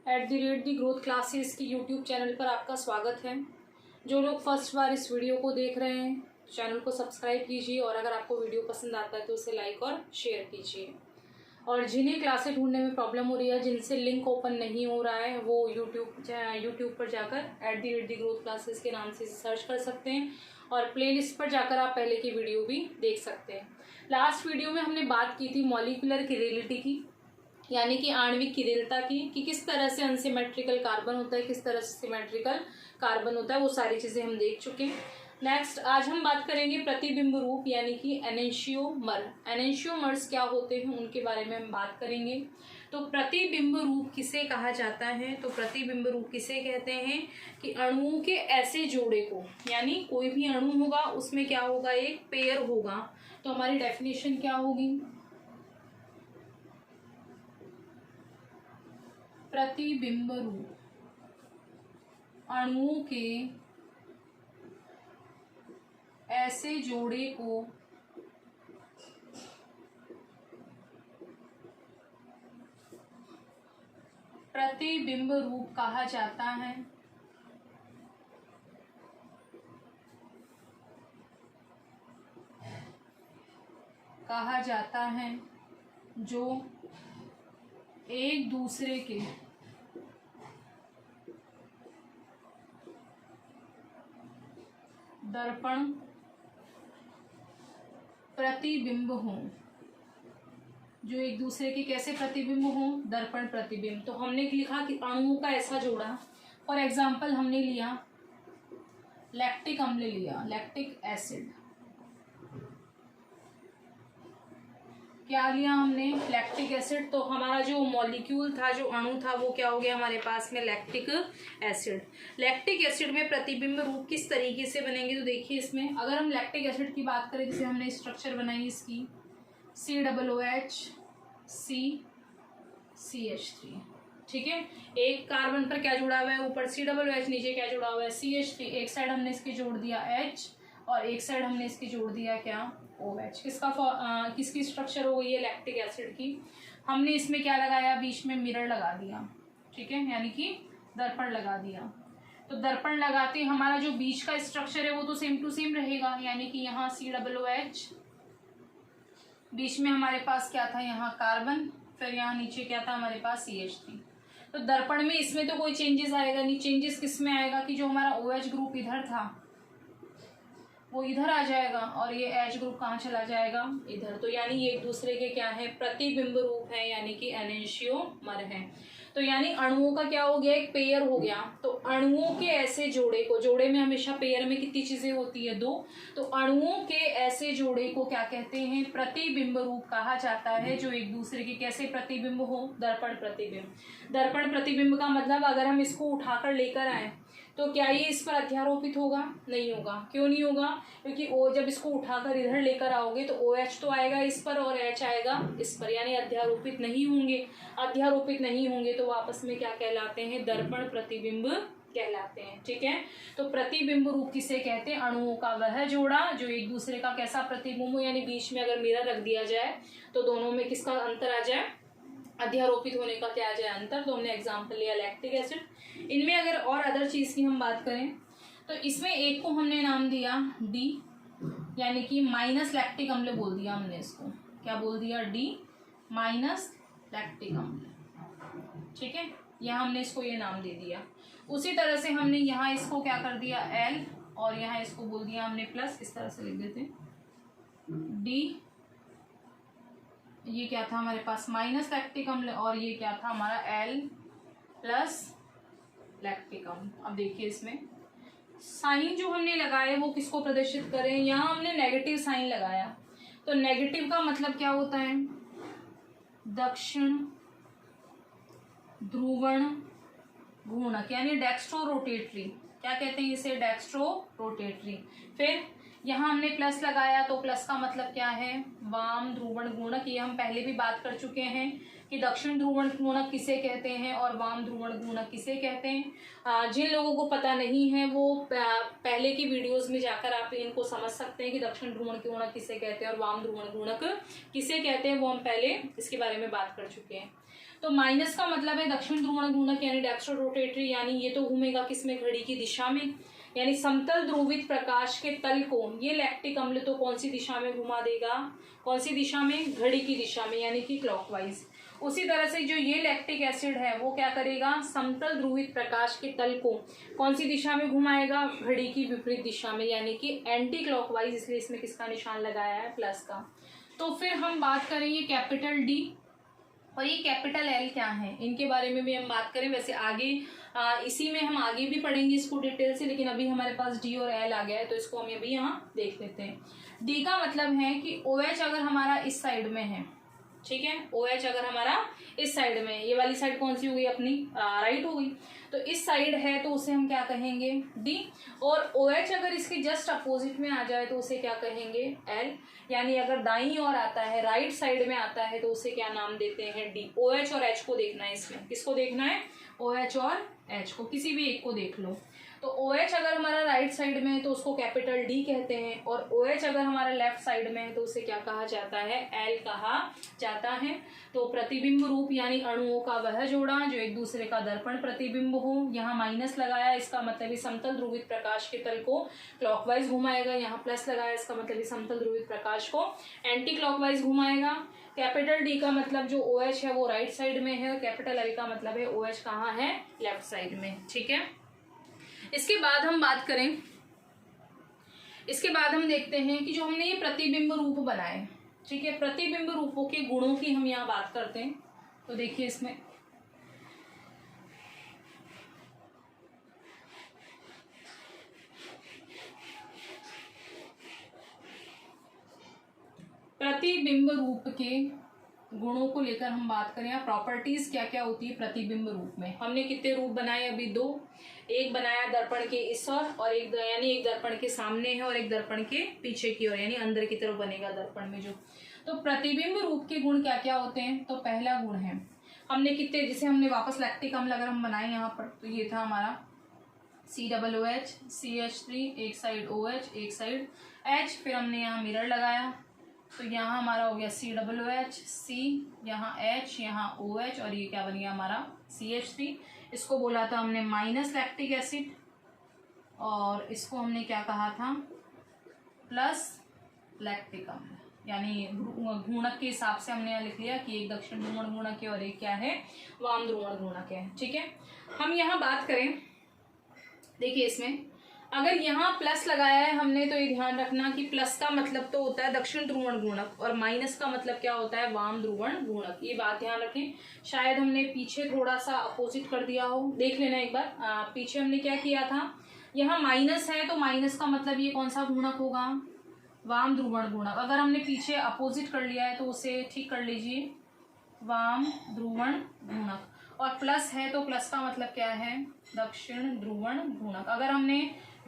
@ Growth classes की YouTube channel पर आपका स्वागत है। जो लोग फर्स्ट बार इस वीडियो को देख रहे हैं चैनल को सब्सक्राइब कीजिए और अगर आपको वीडियो पसंद आता है तो उसे लाइक और शेयर कीजिए। और जिन्हें क्लासें ढूंढने में प्रॉब्लम हो रही है, जिनसे लिंक ओपन नहीं हो रहा है, वो यूट्यूब पर जाकर @ ग्रोथ क्लासेस के नाम से सर्च कर सकते हैं और प्लेलिस्ट पर जाकर आप पहले की वीडियो भी देख सकते हैं। लास्ट वीडियो में हमने बात की थी मॉलिक्यूलर किरेलिटी की, यानी कि आणविक किरेलता की, कि किस तरह से अनसिमेट्रिकल कार्बन होता है, किस तरह से सिमेट्रिकल कार्बन होता है, वो सारी चीज़ें हम देख चुके हैं। नेक्स्ट आज हम बात करेंगे प्रतिबिंब रूप यानी कि एनेंशियोमर। एनेंशियोमर्स क्या होते हैं उनके बारे में हम बात करेंगे। तो प्रतिबिंब रूप किसे कहा जाता है? तो प्रतिबिंब रूप किसे कहते हैं कि अणुओं के ऐसे जोड़े को, यानी कोई भी अणु होगा उसमें क्या होगा, एक पेयर होगा। तो हमारी डेफिनेशन क्या होगी? प्रतिबिंब रूप अणुओं के ऐसे जोड़े को प्रतिबिंब रूप कहा जाता है। कहा जाता है जो एक दूसरे के दर्पण प्रतिबिंब हों। जो एक दूसरे के कैसे प्रतिबिंब हों? दर्पण प्रतिबिंब। तो हमने लिखा कि अणुओं का ऐसा जोड़ा, फॉर एग्जाम्पल हमने लिया लैक्टिक अम्ल लिया, लैक्टिक एसिड। क्या लिया हमने? Lactic acid. तो हमारा जो मॉलिक्यूल था, जो अणु था, वो क्या हो गया हमारे पास में? Lactic acid. लैक्टिक एसिड में प्रतिबिंब रूप किस तरीके से बनेंगे? तो देखिए इसमें अगर हम लैक्टिक एसिड की बात करें, जैसे हमने स्ट्रक्चर बनाई इसकी COOH CH3, ठीक है। एक कार्बन पर क्या जुड़ा हुआ है? ऊपर COOH, नीचे क्या जुड़ा हुआ है? CH3। एक साइड हमने इसकी जोड़ दिया H और एक साइड हमने इसकी जोड़ दिया क्या? OH। किसकी स्ट्रक्चर हो गई है? लैक्टिक एसिड की। हमने इसमें क्या लगाया? बीच में मिरर लगा दिया, ठीक है, यानी कि दर्पण लगा दिया। तो दर्पण लगाते हमारा जो बीच का स्ट्रक्चर है वो तो सेम टू सेम रहेगा, यानी कि यहाँ COOH, बीच में हमारे पास क्या था? यहाँ कार्बन, फिर यहाँ नीचे क्या था हमारे पास? CH3। तो दर्पण में इसमें तो कोई चेंजेस आएगा नहीं। चेंजेस किस में आएगा कि जो हमारा OH ग्रुप इधर था वो इधर आ जाएगा और ये H ग्रुप कहाँ चला जाएगा? इधर। तो यानी ये एक दूसरे के क्या है? प्रतिबिंब रूप है, यानी कि एनेंशियोमर है। तो यानी अणुओं का क्या हो गया? एक पेयर हो गया। तो अणुओं के ऐसे जोड़े को, जोड़े में हमेशा पेयर में कितनी चीजें होती है? 2। तो अणुओं के ऐसे जोड़े को क्या कहते हैं? प्रतिबिंब रूप कहा जाता है, जो एक दूसरे के कैसे प्रतिबिंब हो? दर्पण प्रतिबिंब। दर्पण प्रतिबिंब का मतलब अगर हम इसको उठाकर लेकर आए तो क्या ये इस पर अध्यारोपित होगा? नहीं होगा। क्यों नहीं होगा? क्योंकि जब इसको उठाकर इधर लेकर आओगे तो OH तो आएगा इस पर और H आएगा इस पर, यानी अध्यारोपित नहीं होंगे। अध्यारोपित नहीं होंगे तो आपस में क्या कहलाते हैं? दर्पण प्रतिबिंब कहलाते हैं, ठीक है। तो प्रतिबिंब रूप किसे कहते हैं? अणुओं का वह जोड़ा जो एक दूसरे का कैसा प्रतिबिंब हो, यानी बीच में अगर मिरर रख दिया जाए तो दोनों में किसका अंतर आ जाए? अध्यारोपित होने का क्या आ जाए? अंतर। तो हमने एग्जाम्पल लिया लैक्टिक एसिड। इनमें अगर और अदर चीज की हम बात करें तो इसमें एक को हमने नाम दिया D, यानी कि माइनस लैक्टिक अम्ल बोल दिया हमने इसको। क्या बोल दिया? D माइनस लैक्टिक अम्ल, ठीक है। यहाँ हमने इसको ये नाम दे दिया। उसी तरह से हमने यहाँ इसको क्या कर दिया? L, और यहाँ इसको बोल दिया हमने प्लस। इस तरह से लिख देते D। ये क्या था हमारे पास? माइनस लैक्टिक अम्ल, और ये क्या था हमारा? L प्लस लैक्टिक अम्ल। अब देखिए इसमें साइन जो हमने लगाए वो किसको प्रदर्शित करें? यहाँ हमने नेगेटिव साइन लगाया। तो नेगेटिव का मतलब क्या होता है? दक्षिण ध्रुवण घूर्णक, यानी डेक्स्ट्रो रोटेटरी। क्या कहते हैं इसे? Dextro rotatory. फिर यहाँ हमने प्लस लगाया तो प्लस का मतलब क्या है? वाम ध्रुवण घूर्णक। ये हम पहले भी बात कर चुके हैं कि दक्षिण ध्रुवण घूर्णक किसे कहते हैं और वाम ध्रुवण घूर्णक किसे कहते हैं। जिन लोगों को पता नहीं है वो पहले की वीडियोस में जाकर आप इनको समझ सकते हैं कि दक्षिण ध्रुवण घूर्णक किसे कहते हैं और वाम ध्रुवण घूर्णक किसे कहते हैं, वो हम पहले इसके बारे में बात कर चुके हैं। तो माइनस का मतलब है दक्षिण ध्रुवण घूर्णक यानी डेक्स्ट्रो रोटेटरी, यानी ये तो घूमेगा किसमें, घड़ी की दिशा में, यानी समतल ध्रुवित प्रकाश के तल को ये लैक्टिक अम्ल तो कौन सी दिशा में घुमा देगा, कौन सी दिशा में, घड़ी की दिशा में, यानी कि क्लॉकवाइज। उसी तरह से जो ये लैक्टिक एसिड है वो क्या करेगा, समतल ध्रुवित प्रकाश के तल को कौन सी दिशा में घुमाएगा, घड़ी की विपरीत दिशा में, यानी कि एंटी क्लॉकवाइज, इसलिए इसमें किसका निशान लगाया है, प्लस का। तो फिर हम बात करेंगे कैपिटल डी और ये कैपिटल एल क्या है, इनके बारे में भी हम बात करें। वैसे आगे इसी में हम आगे भी पढ़ेंगे इसको डिटेल से, लेकिन अभी हमारे पास डी और एल आ गया है तो इसको हम अभी यहाँ देख लेते हैं। डी का मतलब है कि OH अगर हमारा इस साइड में है, ठीक है, OH अगर हमारा इस साइड में, ये वाली साइड कौन सी हो गई अपनी, राइट हो गई, तो इस साइड है तो उसे हम क्या कहेंगे, डी। और OH अगर इसके जस्ट अपोजिट में आ जाए तो उसे क्या कहेंगे, एल। यानी अगर दाईं ओर आता है, राइट साइड में आता है तो उसे क्या नाम देते हैं, डी। OH और H को देखना है इसमें, किसको देखना है, OH और H को, किसी भी एक को देख लो। तो OH अगर हमारा राइट साइड में है तो उसको कैपिटल डी कहते हैं, और OH अगर हमारा लेफ्ट साइड में है तो उसे क्या कहा जाता है, एल कहा जाता है। तो प्रतिबिंब रूप यानी अणुओं का वह जोड़ा जो एक दूसरे का दर्पण प्रतिबिंब हो, यहाँ माइनस लगाया, इसका मतलब समतल ध्रुवित प्रकाश के तल को क्लॉकवाइज घुमाएगा, यहाँ प्लस लगाया, इसका मतलब समतल ध्रुवित प्रकाश को एंटी क्लॉकवाइज घुमाएगा। कैपिटल डी का मतलब जो OH है वो राइट साइड में है, और कैपिटल एल का मतलब है OH कहाँ है, लेफ्ट साइड में, ठीक है। इसके बाद हम बात करें, इसके बाद हम देखते हैं कि जो हमने ये प्रतिबिंब रूप बनाए, ठीक है, प्रतिबिंब रूपों के गुणों की हम यहाँ बात करते हैं। तो देखिए इसमें प्रतिबिंब रूप के गुणों को लेकर हम बात करें, या प्रॉपर्टीज क्या क्या होती है प्रतिबिंब रूप में। हमने कितने रूप बनाए अभी, दो, एक बनाया दर्पण के इस और एक यानी एक दर्पण के सामने है और एक दर्पण के पीछे की ओर, यानी अंदर की तरफ बनेगा दर्पण में जो। तो प्रतिबिंब रूप के गुण क्या क्या होते हैं, तो पहला गुण है, हमने कितने, जिसे हमने वापस लैक्टिक अम्ल अगर हम बनाए यहाँ पर, तो ये था हमारा COOH CH3, एक साइड OH एक साइड H, फिर हमने यहाँ मिरर लगाया तो यहाँ हमारा हो गया COOH C, यहाँ H, यहाँ OH, और ये क्या बन गया हमारा CH3। इसको बोला था हमने माइनस लैक्टिक एसिड, और इसको हमने क्या कहा था, प्लस लैक्टिक अम्ल। यानी घूर्णक के हिसाब से हमने यहाँ लिख लिया कि एक दक्षिण ध्रुवण घूर्णक है और एक क्या है, वाम ध्रुवण घूर्णक है, ठीक है। हम यहाँ बात करें, देखिए इसमें अगर यहाँ प्लस लगाया है हमने तो ये ध्यान रखना कि प्लस का मतलब तो होता है दक्षिण ध्रुवण घूर्णक और माइनस का मतलब क्या होता है, वाम ध्रुवण घूर्णक। ये बात ध्यान रखें। शायद हमने पीछे थोड़ा सा अपोजिट कर दिया हो, देख लेना एक बार। पीछे हमने क्या किया था, यहाँ माइनस है तो माइनस का मतलब ये कौन सा घूर्णक होगा, वाम ध्रुवण घूर्णक। अगर हमने पीछे अपोजिट कर लिया है तो उसे ठीक कर लीजिए, वाम ध्रुवण घूर्णक। और प्लस है तो प्लस का मतलब क्या है, दक्षिण ध्रुवण घूर्णक। अगर हमने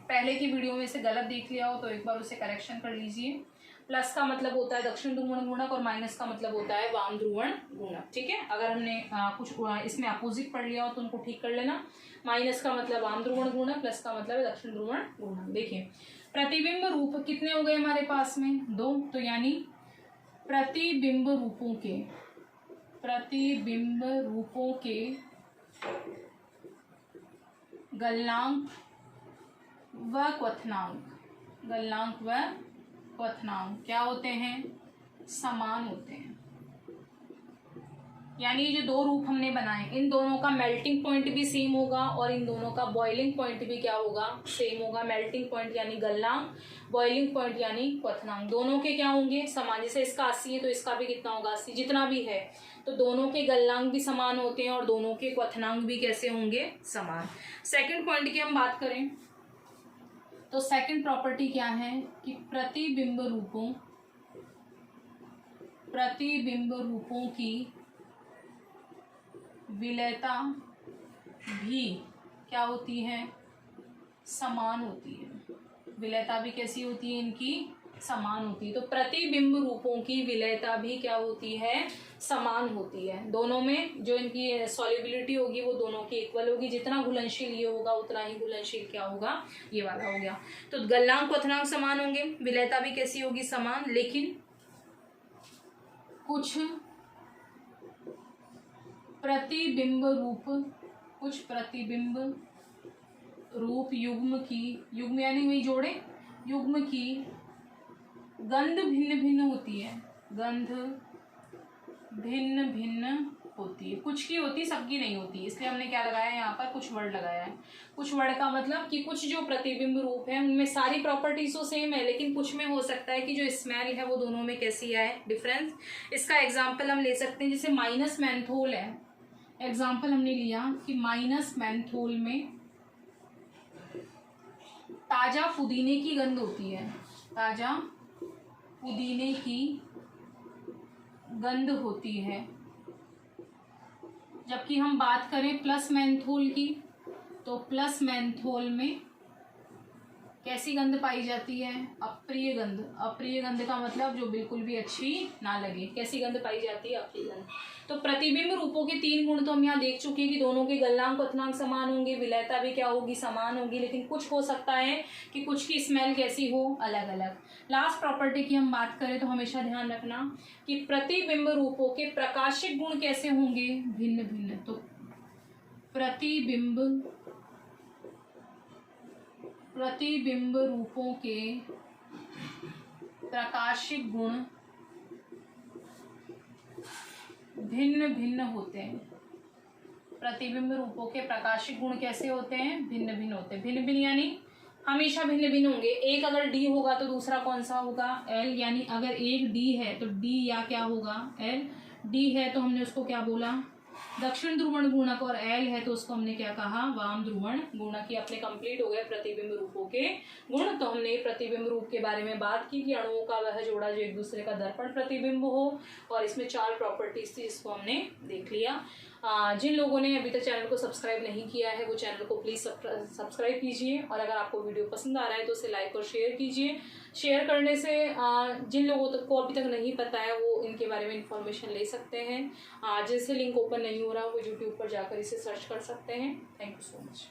पहले की वीडियो में से गलत देख लिया हो तो एक बार उसे करेक्शन कर लीजिए। प्लस का मतलब होता है दक्षिण ध्रुवण घूर्णक और माइनस का मतलब होता है वाम ध्रुवण घूर्णक, ठीक है। अगर हमने कुछ इसमें अपोजिट पढ़ लिया हो तो उनको ठीक कर लेना। माइनस का मतलब वाम ध्रुवण घूर्णक, प्लस का मतलब है दक्षिण ध्रुवण घूर्णक। देखिए प्रतिबिंब रूप कितने हो गए हमारे पास में, दो। तो यानी प्रतिबिंब रूपों के गलनांक व क्वथनांक क्या होते हैं, समान होते हैं। यानी ये जो दो रूप हमने बनाए, इन दोनों का मेल्टिंग पॉइंट भी सेम होगा और इन दोनों का बॉइलिंग पॉइंट भी क्या होगा, सेम होगा। मेल्टिंग पॉइंट यानी गलनांक, बॉइलिंग पॉइंट यानी क्वथनांक, दोनों के क्या होंगे, समान। जैसे इसका 80 है तो इसका भी कितना होगा, 80, जितना भी है। तो दोनों के गलनांक भी समान होते हैं और दोनों के क्वथनांक भी कैसे होंगे, समान। सेकेंड पॉइंट की हम बात करें तो सेकंड प्रॉपर्टी क्या है कि प्रतिबिंब रूपों की विलयता भी क्या होती है, समान होती है। विलयता भी कैसी होती है, इनकी समान होती है। तो प्रतिबिंब रूपों की विलयता भी क्या होती है, समान होती है। दोनों में जो इनकी सॉल्युबिलिटी होगी वो दोनों की इक्वल होगी। जितना घुलनशील ये होगा उतना ही घुलनशील क्या होगा, ये वाला हो गया। तो गलनांक क्वथनांक समान होंगे, विलयता भी कैसी होगी, समान। लेकिन कुछ प्रतिबिंब रूप, कुछ प्रतिबिंब रूप युग्म की, युग्म यानी वही जोड़े, युग्म की गंध भिन्न भिन्न होती है, गंध भिन्न भिन्न होती है, कुछ की होती सबकी नहीं होती, इसलिए हमने क्या लगाया है यहाँ पर, कुछ वर्ड लगाया है। कुछ वर्ड का मतलब कि कुछ जो प्रतिबिंब रूप है उनमें सारी प्रॉपर्टीज तो सेम है, लेकिन कुछ में हो सकता है कि जो स्मेल है वो दोनों में कैसी है, डिफरेंस। इसका एग्जाम्पल हम ले सकते हैं, जैसे माइनस मेंथोल है, एग्जाम्पल हमने लिया कि माइनस मेंथोल में ताजा पुदीने की गंध होती है, ताजा पुदीने की गंध होती है। जबकि हम बात करें प्लस मेंथोल की, तो प्लस मेंथोल में कैसी गंध पाई जाती है, अप्रिय गंध। अप्रिय गंध का मतलब जो बिल्कुल भी अच्छी ना लगे, कैसी गंध पाई जाती है, अप्रिय गंध। तो प्रतिबिंब रूपों के 3 गुण तो हम यहाँ देख चुके हैं कि दोनों के गलनांक क्वथनांक समान होंगे, विलयता भी क्या होगी, समान होगी, लेकिन कुछ हो सकता है कि कुछ की स्मेल कैसी हो, अलग अलग। लास्ट प्रॉपर्टी की हम बात करें तो हमेशा ध्यान रखना कि प्रतिबिंब रूपों के प्रकाशिक गुण कैसे होंगे, भिन्न भिन्न। तो प्रतिबिंब रूपों के प्रकाशिक गुण भिन्न भिन्न होते हैं। प्रतिबिंब रूपों के प्रकाशिक गुण कैसे होते हैं, भिन्न भिन्न होते हैं। भिन्न भिन्न यानी हमेशा भिन्न भिन्न होंगे। एक अगर डी होगा तो दूसरा कौन सा होगा, एल, यानी अगर एक डी है तो डी या क्या होगा, एल। डी है तो हमने उसको क्या बोला, दक्षिण ध्रुवण गुणक, और एल है तो उसको हमने क्या कहा, वाम ध्रुवण गुणक। ये अपने कंप्लीट हो गए प्रतिबिंब रूपों के गुण। तो हमने प्रतिबिंब रूप के बारे में बात की कि अणुओं का वह जोड़ा जो एक दूसरे का दर्पण प्रतिबिंब हो, और इसमें 4 प्रॉपर्टीज थी, इसको हमने देख लिया। जिन लोगों ने अभी तक चैनल को सब्सक्राइब नहीं किया है वो चैनल को प्लीज़ सब्सक्राइब कीजिए, और अगर आपको वीडियो पसंद आ रहा है तो उसे लाइक और शेयर कीजिए। शेयर करने से जिन लोगों को अभी तक नहीं पता है वो इनके बारे में इंफॉर्मेशन ले सकते हैं। जिनसे लिंक ओपन नहीं हो रहा वो यूट्यूब पर जाकर इसे सर्च कर सकते हैं। Thank you so much.